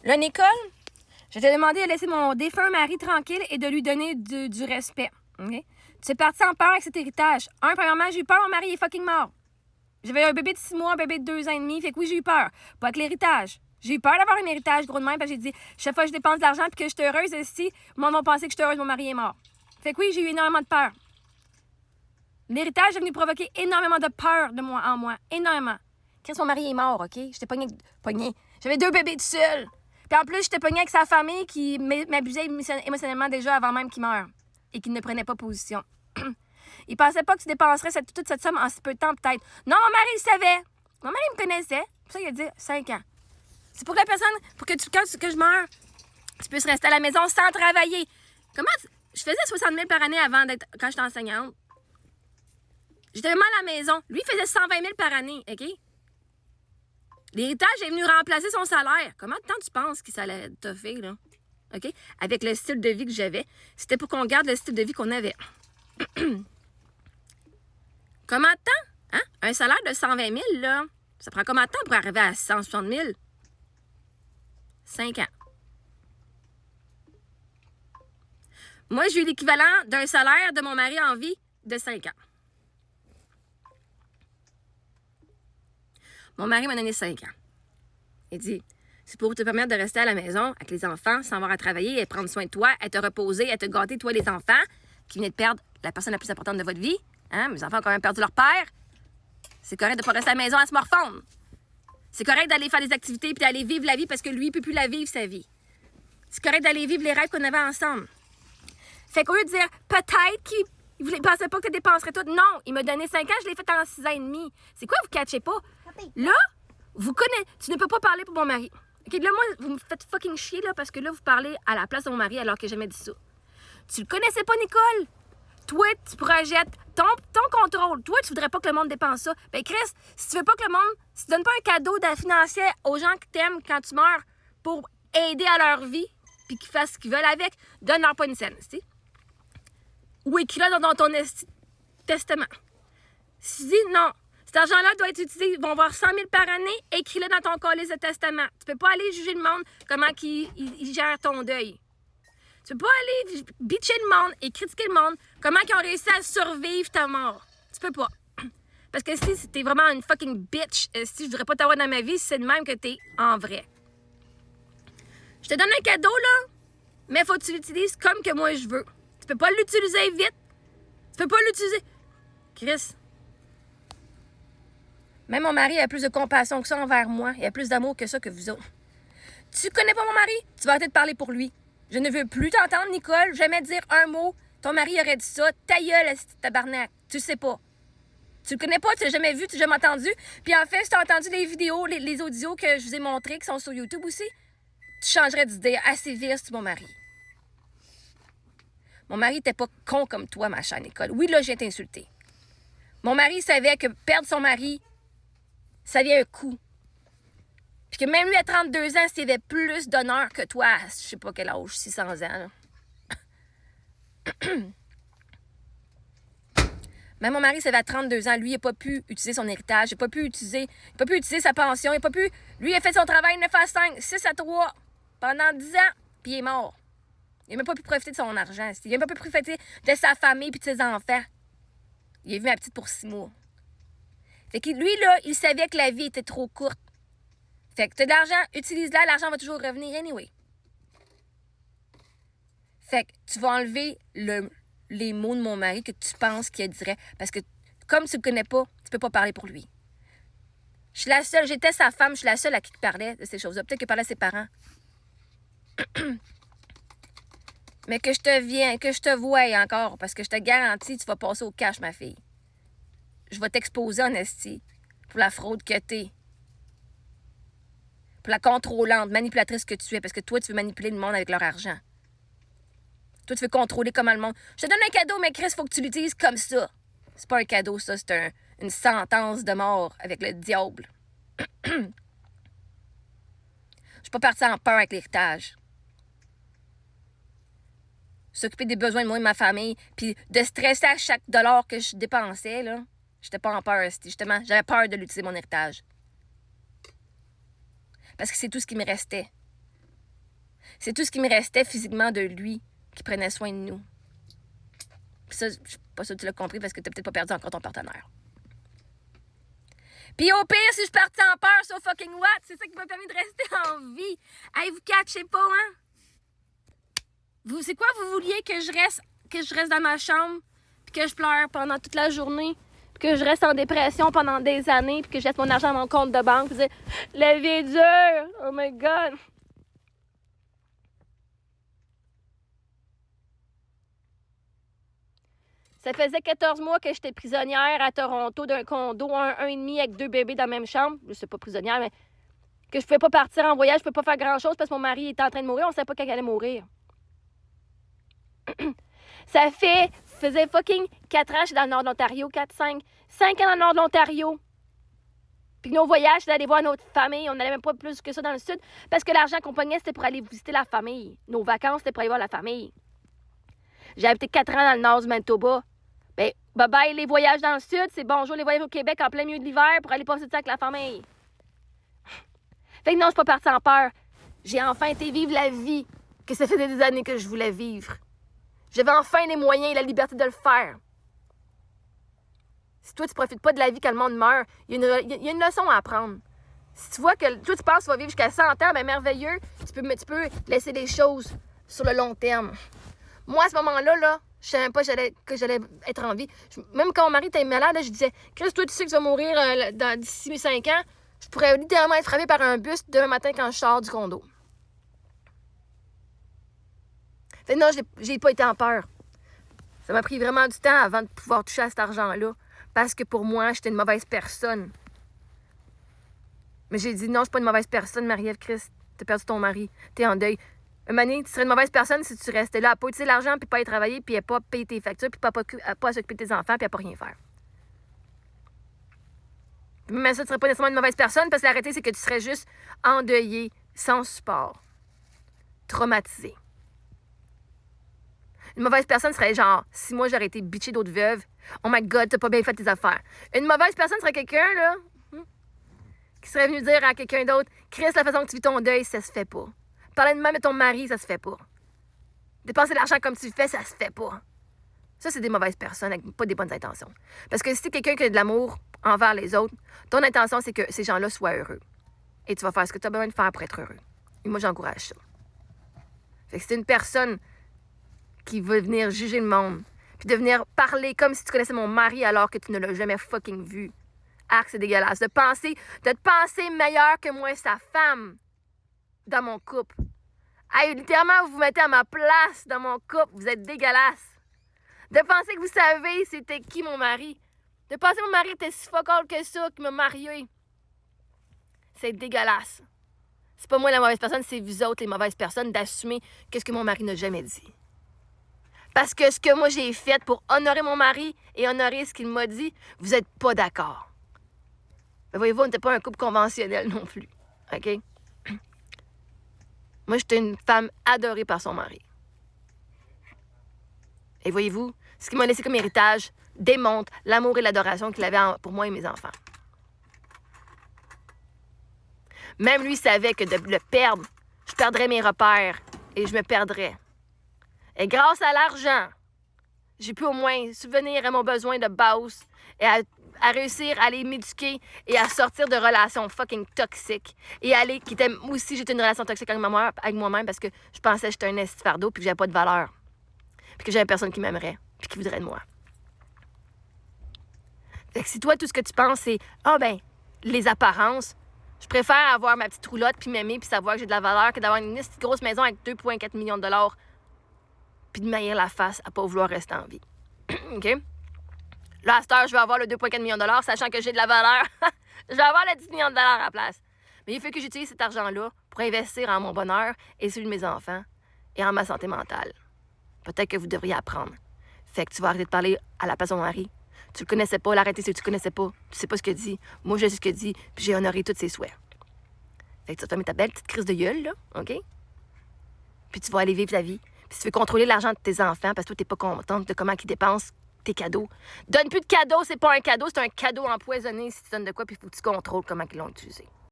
Là, Nicole, je t'ai demandé de laisser mon défunt mari tranquille et de lui donner du respect. Okay? Tu es parti en peur avec cet héritage. Premièrement, j'ai eu peur, mon mari est fucking mort. J'avais un bébé de 6 mois, un bébé de 2 ans et demi, fait que oui, j'ai eu peur. Pas avec l'héritage. J'ai eu peur d'avoir un héritage gros de même parce que j'ai dit, chaque fois que je dépense de l'argent et que je suis heureuse ici, le monde va penser que je suis heureuse, mon mari est mort. Fait que oui, j'ai eu énormément de peur. L'héritage est venu provoquer énormément de peur de moi en moi. Énormément. Chris, mon mari est mort, OK? J'étais pognée. J'avais 2 bébés tout seul. Puis en plus, j'étais pognée avec sa famille qui m'abusait émotionnellement déjà avant même qu'il meure. Et qui ne prenait pas position. Il pensait pas que tu dépenserais toute cette somme en si peu de temps, peut-être. Non, mon mari le savait. Mon mari me connaissait. Pour ça, il a dit 5 ans. C'est pour que la personne, quand je meurs, tu puisses rester à la maison sans travailler. Je faisais 60 000 par année quand j'étais enseignante. J'étais vraiment à la maison. Lui, il faisait 120 000 par année, OK? L'héritage est venu remplacer son salaire. Comment de temps tu penses qu'il allait toffer, là? OK? Avec le style de vie que j'avais. C'était pour qu'on garde le style de vie qu'on avait. Comment de temps? Hein? Un salaire de 120 000, là, ça prend combien de temps pour arriver à 160 000? 5 ans. Moi, j'ai eu l'équivalent d'un salaire de mon mari en vie de 5 ans. Mon mari m'a donné 5 ans. Il dit, c'est pour te permettre de rester à la maison avec les enfants, sans avoir à travailler, et prendre soin de toi, à te reposer, à te gâter, toi, les enfants, qui venaient de perdre la personne la plus importante de votre vie. Hein? Mes enfants ont quand même perdu leur père. C'est correct de ne pas rester à la maison à se morfondre. C'est correct d'aller faire des activités puis d'aller vivre la vie parce que lui, il ne peut plus la vivre, sa vie. C'est correct d'aller vivre les rêves qu'on avait ensemble. Fait qu'au lieu de dire, peut-être qu'il ne pensait pas que tu dépenserais tout, non, il m'a donné 5 ans, je l'ai fait en 6 ans et demi. C'est quoi, vous catchez pas? Là, tu ne peux pas parler pour mon mari. OK, là, moi, vous me faites fucking chier, là, parce que là, vous parlez à la place de mon mari alors que j'ai jamais dit ça. Tu le connaissais pas, Nicole? Toi, tu projettes ton contrôle. Toi, tu voudrais pas que le monde dépense ça. Ben, Chris, si tu veux pas que le monde... Si tu donnes pas un cadeau financier aux gens qui t'aiment quand tu meurs pour aider à leur vie, puis qu'ils fassent ce qu'ils veulent avec, donne-leur pas une scène, tu sais. Ou écris-le dans ton testament. Si tu dis non, cet argent-là doit être utilisé, ils vont avoir 100 000 par année, écris-le dans ton calice de testament. Tu peux pas aller juger le monde comment il gère ton deuil. Tu peux pas aller bitcher le monde et critiquer le monde comment ils ont réussi à survivre ta mort. Tu peux pas. Parce que si t'es vraiment une fucking bitch, si je voudrais pas t'avoir dans ma vie, c'est de même que t'es en vrai. Je te donne un cadeau, là, mais faut que tu l'utilises comme que moi je veux. Tu peux pas l'utiliser vite. Tu peux pas l'utiliser. Chris. Même mon mari a plus de compassion que ça envers moi. Il a plus d'amour que ça que vous autres. Tu connais pas mon mari? Tu vas arrêter de parler pour lui. Je ne veux plus t'entendre, Nicole. Jamais dire un mot. Ton mari aurait dit ça. Ta gueule, tabarnak. Tu le sais pas. Tu le connais pas, tu l'as jamais vu, tu l'as jamais entendu. Puis en fait, si tu as entendu les vidéos, les audios que je vous ai montrés, qui sont sur YouTube aussi, tu changerais d'idée assez vite sur mon mari. Mon mari était pas con comme toi, ma chère Nicole. Oui, là, j'ai été insultée. Mon mari savait que perdre son mari, ça vient un coup. Puis que même lui, à 32 ans, s'il avait plus d'honneur que toi, à je sais pas quel âge, 600 ans, là. Même mon mari, ça va à 32 ans. Lui, il n'a pas pu utiliser son héritage. Il n'a pas pu utiliser sa pension. Il n'a pas pu... Lui, il a fait son travail 9 à 5, 6 à 3 pendant 10 ans, puis il est mort. Il n'a même pas pu profiter de son argent. Il n'a même pas pu profiter de sa famille puis de ses enfants. Il a vu ma petite pour 6 mois. Fait que lui, là, il savait que la vie était trop courte. Fait que tu as de l'argent, utilise-la, l'argent va toujours revenir anyway. Fait que tu vas enlever les mots de mon mari que tu penses qu'il dirait. Parce que comme tu le connais pas, tu peux pas parler pour lui. Je suis la seule, j'étais sa femme, je suis la seule à qui il parlait de ces choses-là. Peut-être qu'il parlait à ses parents. Mais que je te voie encore, parce que je te garantis, tu vas passer au cash, ma fille. Je vais t'exposer en esti pour la fraude que t'es. Pour la contrôlante, manipulatrice que tu es, parce que toi, tu veux manipuler le monde avec leur argent. Toi, tu veux contrôler comment le monde... Je te donne un cadeau, mais Chris, il faut que tu l'utilises comme ça. C'est pas un cadeau, ça. C'est une sentence de mort avec le diable. Je suis pas partie en peur avec l'héritage. S'occuper des besoins de moi et de ma famille, puis de stresser à chaque dollar que je dépensais, là. J'étais pas en peur, justement. J'avais peur de l'utiliser, mon héritage. Parce que c'est tout ce qui me restait. C'est tout ce qui me restait physiquement de lui qui prenait soin de nous. Puis ça, je suis pas sûre que tu l'as compris parce que t'as peut-être pas perdu encore ton partenaire. Puis au pire, si je partais en peur, so fucking what? C'est ça qui m'a permis de rester en vie. Hey, vous catchez pas, hein? C'est quoi, vous vouliez que je reste dans ma chambre, puis que je pleure pendant toute la journée, puis que je reste en dépression pendant des années, puis que je laisse mon argent dans mon compte de banque, puis dire « La vie est dure! Oh my God! » Ça faisait 14 mois que j'étais prisonnière à Toronto d'un condo, un et demi avec 2 bébés dans la même chambre. Je sais pas prisonnière, mais que je pouvais pas partir en voyage, je pouvais pas faire grand-chose parce que mon mari était en train de mourir. On savait pas quand il allait mourir. Ça faisait fucking 4 ans que j'étais dans le nord de l'Ontario, 4, 5 ans dans le nord de l'Ontario. Puis nos voyages, c'était d'aller voir notre famille. On n'allait même pas plus que ça dans le sud parce que l'argent qu'on pognait, c'était pour aller visiter la famille. Nos vacances, c'était pour aller voir la famille. J'ai habité 4 ans dans le nord du Manitoba. Ben, bye-bye les voyages dans le sud, c'est bonjour les voyages au Québec en plein milieu de l'hiver pour aller passer du temps avec la famille. Fait que non, je suis pas partie en peur. J'ai enfin été vivre la vie que ça faisait des années que je voulais vivre. J'avais enfin les moyens et la liberté de le faire. Si toi, tu profites pas de la vie quand le monde meurt, il y a une leçon à apprendre. Si tu vois que toi, tu penses que tu vas vivre jusqu'à 100 ans, ben merveilleux, tu peux laisser les choses sur le long terme. Moi, à ce moment-là, je savais même pas que j'allais être en vie. Même quand mon mari était malade, là, je disais « Chris, toi, tu sais que tu vas mourir d'ici 5 ans. Je pourrais littéralement être frappée par un bus demain matin quand je sors du condo. » Fait non, j'ai pas été en peur. Ça m'a pris vraiment du temps avant de pouvoir toucher à cet argent-là. Parce que pour moi, j'étais une mauvaise personne. Mais j'ai dit non, je suis pas une mauvaise personne, Marie-Ève Christ. T'as perdu ton mari. T'es en deuil. Mané, tu serais une mauvaise personne si tu restais là à pas utiliser l'argent, puis pas aller travailler, puis à pas payer tes factures, puis pas s'occuper de tes enfants, puis à pas rien faire. Mais ça, tu serais pas nécessairement une mauvaise personne, parce que la réalité, c'est que tu serais juste endeuillé, sans support, traumatisé. Une mauvaise personne serait genre, si moi j'aurais été bitchée d'autres veuves, oh my God, t'as pas bien fait tes affaires. Une mauvaise personne serait quelqu'un, là, qui serait venu dire à quelqu'un d'autre, Chris, la façon que tu vis ton deuil, ça se fait pas. Parler de même de ton mari, ça se fait pas. Dépenser de l'argent comme tu le fais, ça se fait pas. Ça, c'est des mauvaises personnes avec pas des bonnes intentions. Parce que si t'es quelqu'un qui a de l'amour envers les autres, ton intention, c'est que ces gens-là soient heureux. Et tu vas faire ce que tu as besoin de faire pour être heureux. Et moi, j'encourage ça. Fait que c'est une personne qui veut venir juger le monde, puis de venir parler comme si tu connaissais mon mari alors que tu ne l'as jamais fucking vu. Arc, c'est dégueulasse. De te penser meilleur que moi, sa femme, dans mon couple. Hey, littéralement, vous vous mettez à ma place dans mon couple. Vous êtes dégueulasse. De penser que vous savez c'était qui mon mari. De penser que mon mari était si focal que ça, qu'il m'a marié. C'est dégueulasse. C'est pas moi la mauvaise personne, c'est vous autres les mauvaises personnes d'assumer qu'est-ce que mon mari n'a jamais dit. Parce que ce que moi j'ai fait pour honorer mon mari et honorer ce qu'il m'a dit, vous êtes pas d'accord. Mais voyez-vous, on n'était pas un couple conventionnel non plus. OK? Moi, j'étais une femme adorée par son mari. Et voyez-vous, ce qu'il m'a laissé comme héritage démontre l'amour et l'adoration qu'il avait pour moi et mes enfants. Même lui savait que de le perdre, je perdrais mes repères et je me perdrais. Et grâce à l'argent, j'ai pu au moins subvenir à mon besoin de base et à réussir à aller m'éduquer et à sortir de relations fucking toxiques. Et j'étais une relation toxique avec moi-même parce que je pensais que j'étais un esti fardeau puis que j'avais pas de valeur. Puis que j'avais personne qui m'aimerait puis qui voudrait de moi. Fait que si toi, tout ce que tu penses, c'est les apparences, je préfère avoir ma petite roulotte puis m'aimer puis savoir que j'ai de la valeur que d'avoir une petite grosse maison avec 2,4 millions de dollars puis de m'haïr la face à pas vouloir rester en vie. OK? Là, à cette heure, je vais avoir le 2,4 millions de dollars, sachant que j'ai de la valeur. Je vais avoir le 10 millions de dollars à la place. Mais il faut que j'utilise cet argent-là pour investir en mon bonheur et celui de mes enfants et en ma santé mentale. Peut-être que vous devriez apprendre. Fait que tu vas arrêter de parler à la place de mon mari. Tu le connaissais pas, l'arrêter si tu le connaissais pas. Tu sais pas ce qu'il dit. Moi, je sais ce qu'il dit, puis j'ai honoré tous ses souhaits. Fait que tu vas te mettre ta belle petite crise de gueule, là, OK? Puis tu vas aller vivre ta vie. Puis si tu veux contrôler l'argent de tes enfants parce que toi, t'es pas contente de comment ils dépensent tes cadeaux. Donne plus de cadeaux, c'est pas un cadeau, c'est un cadeau empoisonné si tu donnes de quoi, puis il faut que tu contrôles comment ils l'ont utilisé.